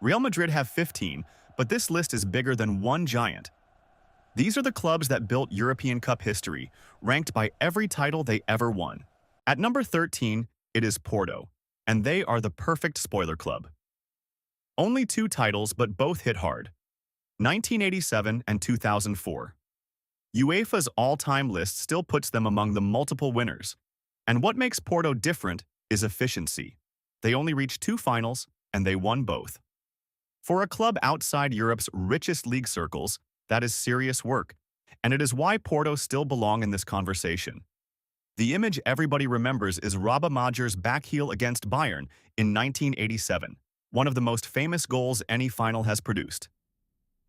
Real Madrid have 15, but this list is bigger than one giant. These are the clubs that built European Cup history, ranked by every title they ever won. At number 13, it is Porto, and they are the perfect spoiler club. Only 2 titles, but both hit hard. 1987 and 2004. UEFA's all-time list still puts them among the multiple winners. And what makes Porto different is efficiency. They only reached 2 finals, and they won both. For a club outside Europe's richest league circles, that is serious work, and it is why Porto still belong in this conversation. The image everybody remembers is Roba Majer's backheel against Bayern in 1987, one of the most famous goals any final has produced.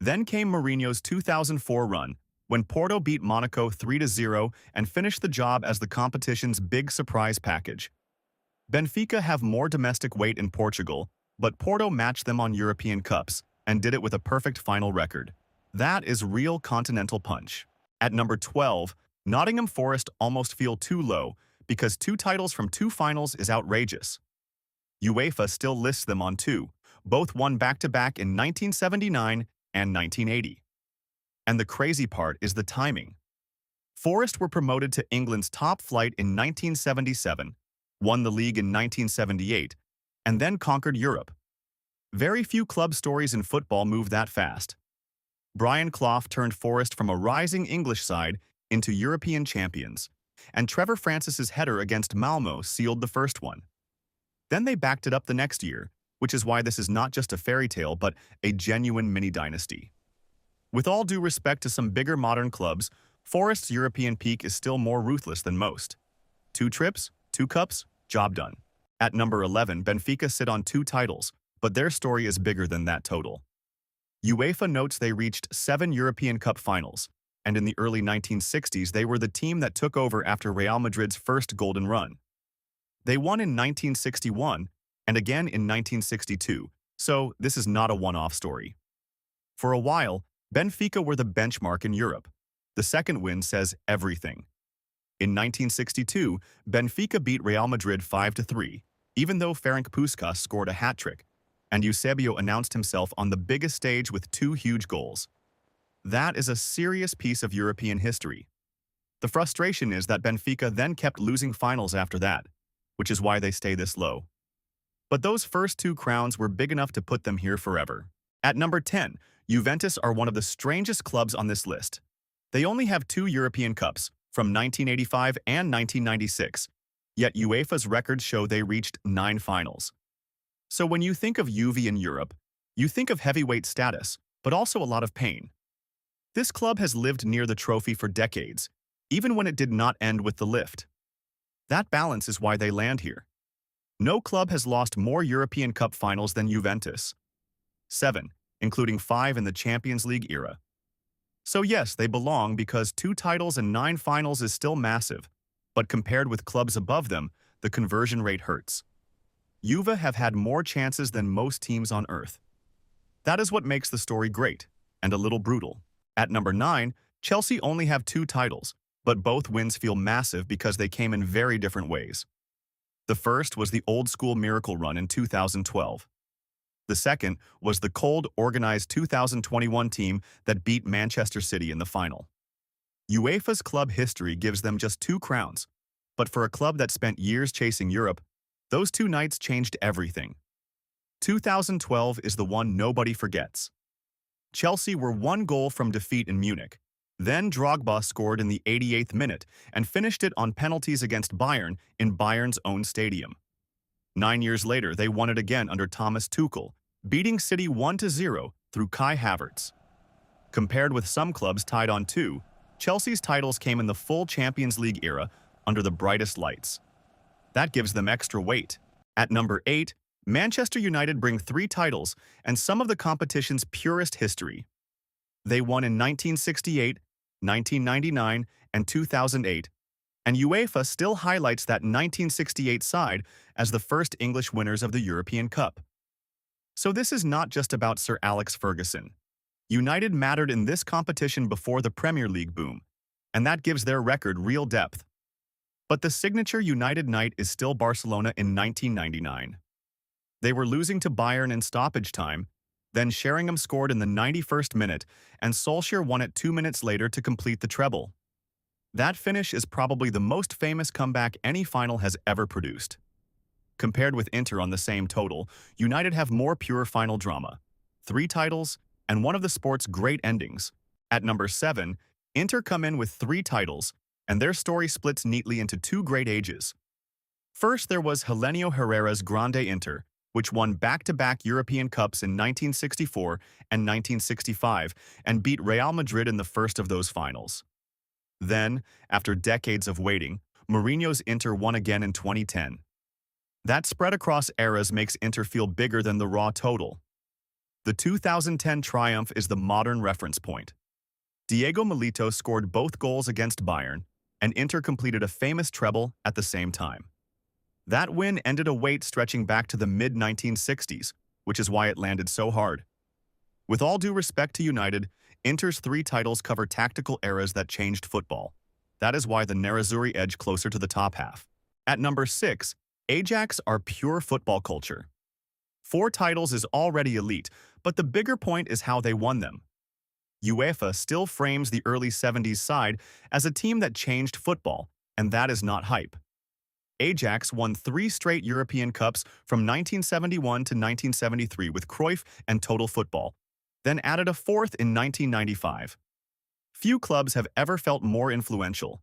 Then came Mourinho's 2004 run, when Porto beat Monaco 3-0 and finished the job as the competition's big surprise package. Benfica have more domestic weight in Portugal, but Porto matched them on European Cups and did it with a perfect final record. That is real continental punch. At number 12, Nottingham Forest almost feel too low because 2 titles from 2 finals is outrageous. UEFA still lists them on 2, both won back-to-back in 1979 and 1980. And the crazy part is the timing. Forest were promoted to England's top flight in 1977, won the league in 1978, and then conquered Europe. Very few club stories in football move that fast. Brian Clough turned Forest from a rising English side into European champions, and Trevor Francis's header against Malmo sealed the first one. Then they backed it up the next year, which is why this is not just a fairy tale but a genuine mini-dynasty. With all due respect to some bigger modern clubs, Forest's European peak is still more ruthless than most. 2 trips, 2 cups, job done. At number 11, Benfica sit on 2 titles, but their story is bigger than that total. UEFA notes they reached 7 European Cup finals, and in the early 1960s they were the team that took over after Real Madrid's first golden run. They won in 1961 and again in 1962, so this is not a one-off story. For a while, Benfica were the benchmark in Europe. The second win says everything. In 1962, Benfica beat Real Madrid 5-3, even though Ferenc Puskás scored a hat-trick, and Eusebio announced himself on the biggest stage with 2 huge goals. That is a serious piece of European history. The frustration is that Benfica then kept losing finals after that, which is why they stay this low. But those first 2 crowns were big enough to put them here forever. At number 10, Juventus are one of the strangest clubs on this list. They only have 2 European Cups, from 1985 and 1996, yet UEFA's records show they reached 9 finals. So when you think of Juve in Europe, you think of heavyweight status, but also a lot of pain. This club has lived near the trophy for decades, even when it did not end with the lift. That balance is why they land here. No club has lost more European Cup finals than Juventus. 7, including 5 in the Champions League era. So yes, they belong because 2 titles and 9 finals is still massive, but compared with clubs above them, the conversion rate hurts. Juve have had more chances than most teams on earth. That is what makes the story great, and a little brutal. At number 9, Chelsea only have 2 titles, but both wins feel massive because they came in very different ways. The first was the old-school miracle run in 2012. The second was the cold, organized 2021 team that beat Manchester City in the final. UEFA's club history gives them just 2 crowns, but for a club that spent years chasing Europe, those 2 nights changed everything. 2012 is the one nobody forgets. Chelsea were 1 goal from defeat in Munich. Then Drogba scored in the 88th minute and finished it on penalties against Bayern in Bayern's own stadium. 9 years later, they won it again under Thomas Tuchel, beating City 1-0 through Kai Havertz. Compared with some clubs tied on 2, Chelsea's titles came in the full Champions League era under the brightest lights. That gives them extra weight. At number 8, Manchester United bring 3 titles and some of the competition's purest history. They won in 1968, 1999, and 2008, and UEFA still highlights that 1968 side as the first English winners of the European Cup. So this is not just about Sir Alex Ferguson. United mattered in this competition before the Premier League boom, and that gives their record real depth. But the signature United night is still Barcelona in 1999. They were losing to Bayern in stoppage time, Then Sheringham scored in the 91st minute, and Solskjaer won it 2 minutes later to complete the treble. That finish is probably the most famous comeback any final has ever produced. Compared with Inter on the same total, United have more pure final drama. 3 titles, and one of the sport's great endings. At number 7, Inter come in with 3 titles, and their story splits neatly into 2 great ages. First, there was Helenio Herrera's Grande Inter, which won back-to-back European Cups in 1964 and 1965 and beat Real Madrid in the first of those finals. Then, after decades of waiting, Mourinho's Inter won again in 2010. That spread across eras makes Inter feel bigger than the raw total. The 2010 triumph is the modern reference point. Diego Milito scored both goals against Bayern, and Inter completed a famous treble at the same time. That win ended a wait stretching back to the mid-1960s, which is why it landed so hard. With all due respect to United, Inter's 3 titles cover tactical eras that changed football. That is why the Nerazzurri edge closer to the top half. At number 6, Ajax are pure football culture. 4 titles is already elite, but the bigger point is how they won them. UEFA still frames the early 70s side as a team that changed football, and that is not hype. Ajax won 3 straight European Cups from 1971 to 1973 with Cruyff and Total Football, then added a 4th in 1995. Few clubs have ever felt more influential.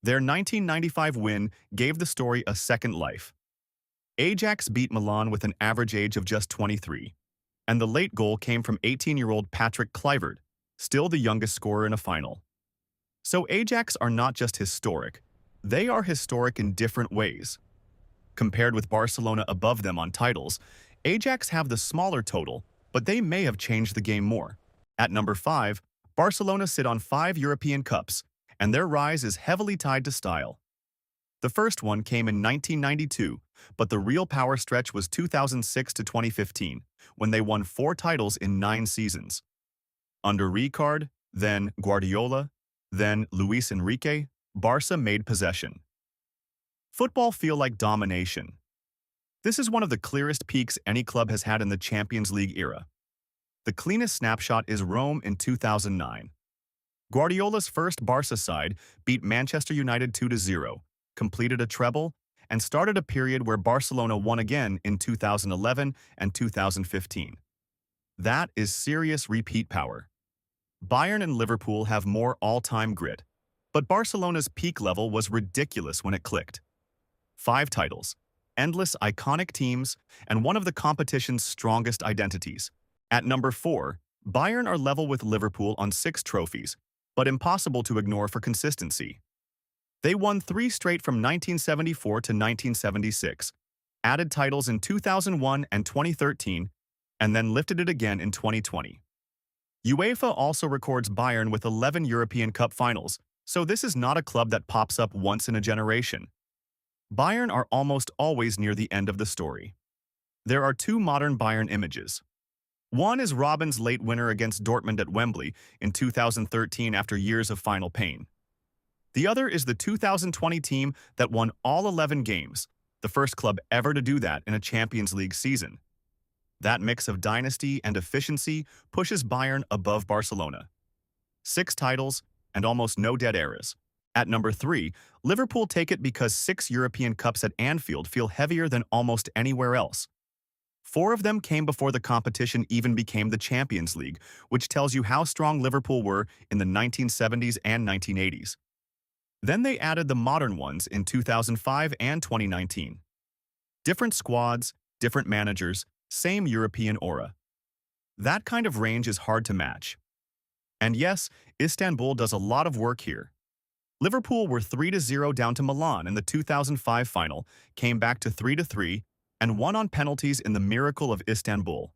Their 1995 win gave the story a second life. Ajax beat Milan with an average age of just 23, and the late goal came from 18-year-old Patrick Kluivert, still the youngest scorer in a final. So Ajax are not just historic, they are historic in different ways. Compared with Barcelona above them on titles, Ajax have the smaller total, but they may have changed the game more. At number 5, Barcelona sit on 5 European Cups, and their rise is heavily tied to style. The first one came in 1992, but the real power stretch was 2006 to 2015, when they won 4 titles in 9 seasons. Under Ricard, then Guardiola, then Luis Enrique, Barca made possession. Football feel like domination. This is one of the clearest peaks any club has had in the Champions League era. The cleanest snapshot is Rome in 2009. Guardiola's first Barca side beat Manchester United 2-0, completed a treble, and started a period where Barcelona won again in 2011 and 2015. That is serious repeat power. Bayern and Liverpool have more all-time grit, but Barcelona's peak level was ridiculous when it clicked. 5 titles, endless iconic teams, and one of the competition's strongest identities. At number 4, Bayern are level with Liverpool on 6 trophies, but impossible to ignore for consistency. They won 3 straight from 1974 to 1976, added titles in 2001 and 2013, and then lifted it again in 2020. UEFA also records Bayern with 11 European Cup finals, so this is not a club that pops up once in a generation. Bayern are almost always near the end of the story. There are 2 modern Bayern images. One is Robben's late winner against Dortmund at Wembley in 2013 after years of final pain. The other is the 2020 team that won all 11 games, the first club ever to do that in a Champions League season. That mix of dynasty and efficiency pushes Bayern above Barcelona. 6 titles and almost no dead eras. At number 3, Liverpool take it because 6 European Cups at Anfield feel heavier than almost anywhere else. 4 of them came before the competition even became the Champions League, which tells you how strong Liverpool were in the 1970s and 1980s. Then they added the modern ones in 2005 and 2019. Different squads, different managers, same European aura. That kind of range is hard to match. And yes, Istanbul does a lot of work here. Liverpool were 3-0 down to Milan in the 2005 final, came back to 3-3, and won on penalties in the miracle of Istanbul.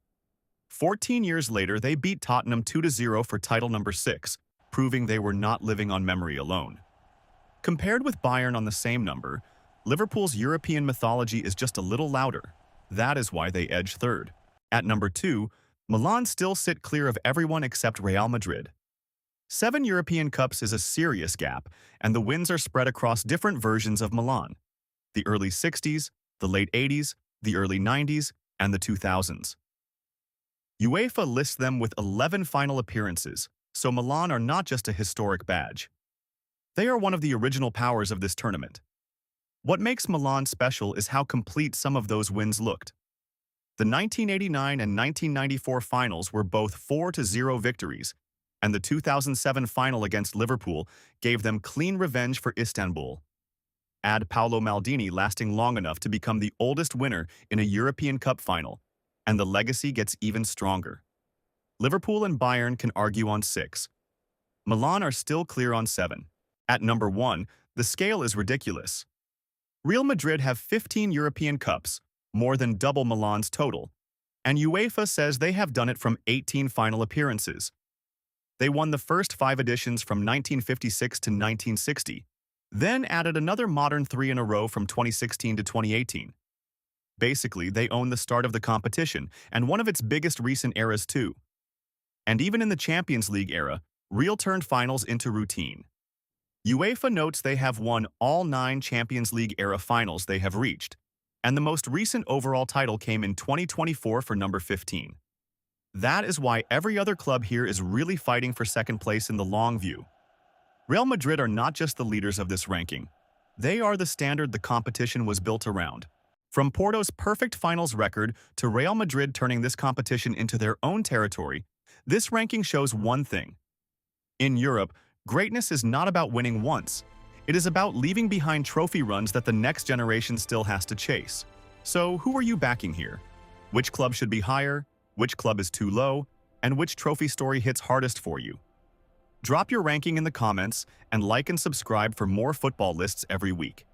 14 years later, they beat Tottenham 2-0 for title number 6, proving they were not living on memory alone. Compared with Bayern on the same number, Liverpool's European mythology is just a little louder. That is why they edge third. At number 2, Milan still sit clear of everyone except Real Madrid. 7 European Cups is a serious gap, and the wins are spread across different versions of Milan. The early 60s, the late 80s, the early 90s, and the 2000s. UEFA lists them with 11 final appearances, so Milan are not just a historic badge. They are one of the original powers of this tournament. What makes Milan special is how complete some of those wins looked. The 1989 and 1994 finals were both 4-0 victories, and the 2007 final against Liverpool gave them clean revenge for Istanbul. Add Paolo Maldini lasting long enough to become the oldest winner in a European Cup final, and the legacy gets even stronger. Liverpool and Bayern can argue on 6. Milan are still clear on 7. At number 1, the scale is ridiculous. Real Madrid have 15 European Cups, more than double Milan's total, and UEFA says they have done it from 18 final appearances. They won the first 5 editions from 1956 to 1960, then added another modern 3 in a row from 2016 to 2018. Basically, they own the start of the competition, and one of its biggest recent eras too. And even in the Champions League era, Real turned finals into routine. UEFA notes they have won all 9 Champions League era finals they have reached, and the most recent overall title came in 2024 for number 15. That is why every other club here is really fighting for second place in the long view. Real Madrid are not just the leaders of this ranking. They are the standard the competition was built around. From Porto's perfect finals record to Real Madrid turning this competition into their own territory, this ranking shows one thing. In Europe, greatness is not about winning once. It is about leaving behind trophy runs that the next generation still has to chase. So who are you backing here? Which club should be higher? Which club is too low? And which trophy story hits hardest for you? Drop your ranking in the comments and like and subscribe for more football lists every week.